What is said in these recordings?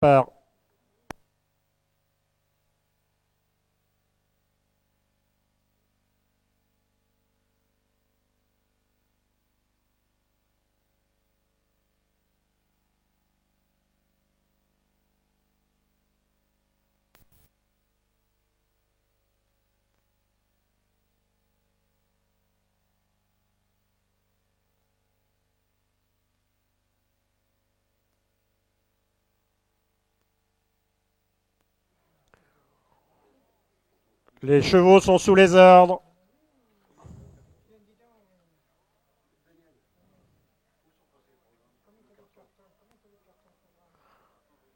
départ. Les chevaux sont sous les ordres.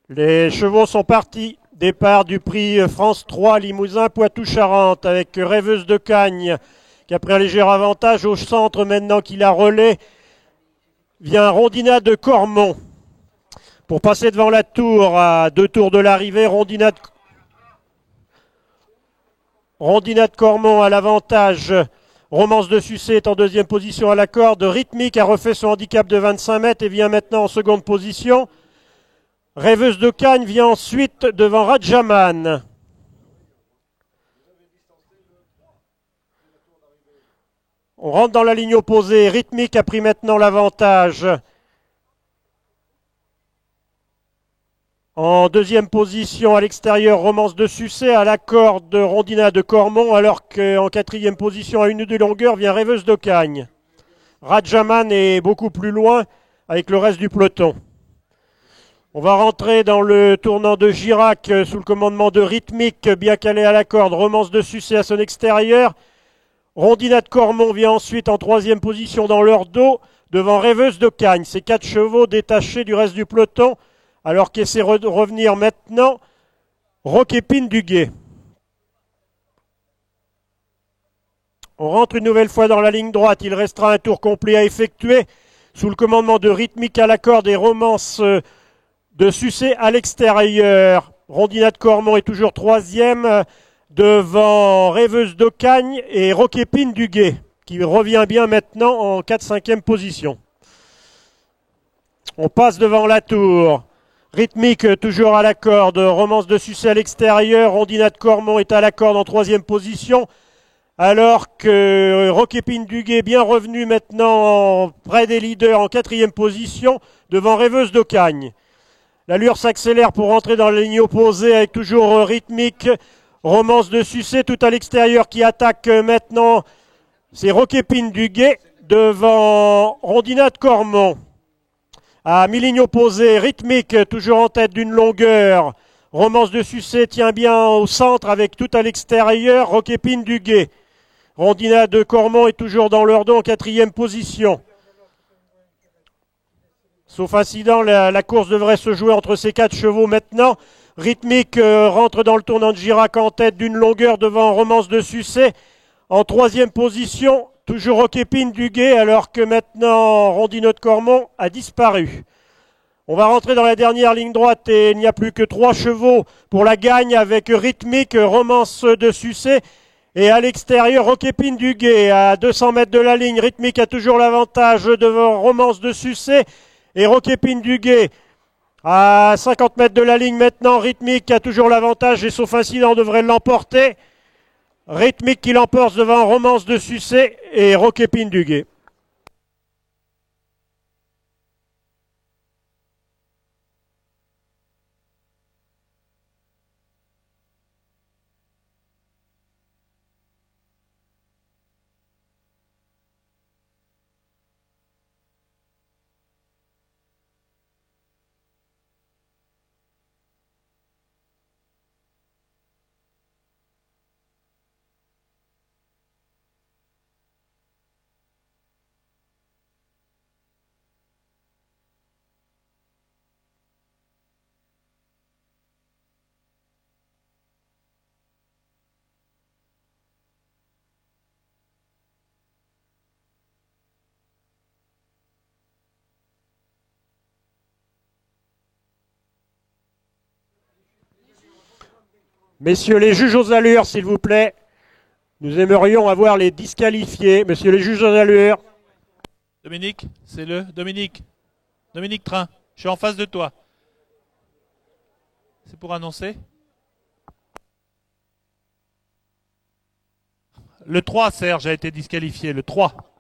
Les chevaux sont partis. Départ du prix France 3 Limousin Poitou-Charentes avec Rêveuse de Cagne qui a pris un léger avantage au centre maintenant qu'il a relais. Vient Rondina de Cormont pour passer devant la tour à 2 tours de l'arrivée. Rondina de Cormont à l'avantage. Romance de Sucé est en deuxième position à la corde. Rythmique a refait son handicap de 25 mètres et vient maintenant en seconde position. Rêveuse de Cagne vient ensuite devant Rajaman. On rentre dans la ligne opposée. Rythmique a pris maintenant l'avantage. En deuxième position à l'extérieur, Romance de Sucé à la corde de Rondina de Cormont, alors qu'en quatrième position à une de longueur vient Rêveuse de Cagne. Rajaman est beaucoup plus loin avec le reste du peloton. On va rentrer dans le tournant de Girac sous le commandement de Rythmique, bien calé à la corde. Romance de Sucé à son extérieur. Rondina de Cormont vient ensuite en troisième position dans leur dos, devant Rêveuse de Cagne. Ces 4 chevaux détachés du reste du peloton, alors qu'essaie de revenir maintenant Roquépine du Guet. On rentre une nouvelle fois dans la ligne droite. Il restera un tour complet à effectuer sous le commandement de Rythmique à la corde et Romance de Sucé à l'extérieur. Rondina de Cormont est toujours troisième devant Rêveuse de Cagne et Roquépine du Guet qui revient bien maintenant en 4-5e position. On passe devant la tour. Rythmique toujours à la corde. Romance de Sucé à l'extérieur. Rondina de Cormont est à la corde en troisième position. Alors que Roquépine du Guet bien revenu maintenant près des leaders en quatrième position devant Rêveuse de Cagne. L'allure s'accélère pour rentrer dans la ligne opposée avec toujours Rythmique. Romance de Sucé tout à l'extérieur qui attaque maintenant. C'est Roquépine du Guet devant Rondina de Cormont. À mi-ligne opposée, Rythmique toujours en tête d'une longueur. Romance de Sucé tient bien au centre avec tout à l'extérieur. Roquépine du Guet. Rondina de Cormont est toujours dans leur dos en quatrième position. Sauf incident, la course devrait se jouer entre ces 4 chevaux maintenant. Rythmique rentre dans le tournant de Girac en tête d'une longueur devant Romance de Sucé. En troisième position, toujours Roquépine du Guet, alors que maintenant Rondina de Cormont a disparu. On va rentrer dans la dernière ligne droite et il n'y a plus que 3 chevaux pour la gagne avec Rythmique, Romance de Sucé et à l'extérieur Roquépine du Guet. À 200 mètres de la ligne, Rythmique a toujours l'avantage devant Romance de Sucé et Roquépine du Guet. À 50 mètres de la ligne maintenant, Rythmique a toujours l'avantage et sauf incident devrait l'emporter. Rythmique qui l'emporte devant Romance de Sucé et Roquépine du Guet. Messieurs les juges aux allures, s'il vous plaît. Nous aimerions avoir les disqualifiés. Messieurs les juges aux allures. Dominique, c'est le Dominique. Dominique Train, je suis en face de toi. C'est pour annoncer. Le 3, Serge, a été disqualifié. Le 3.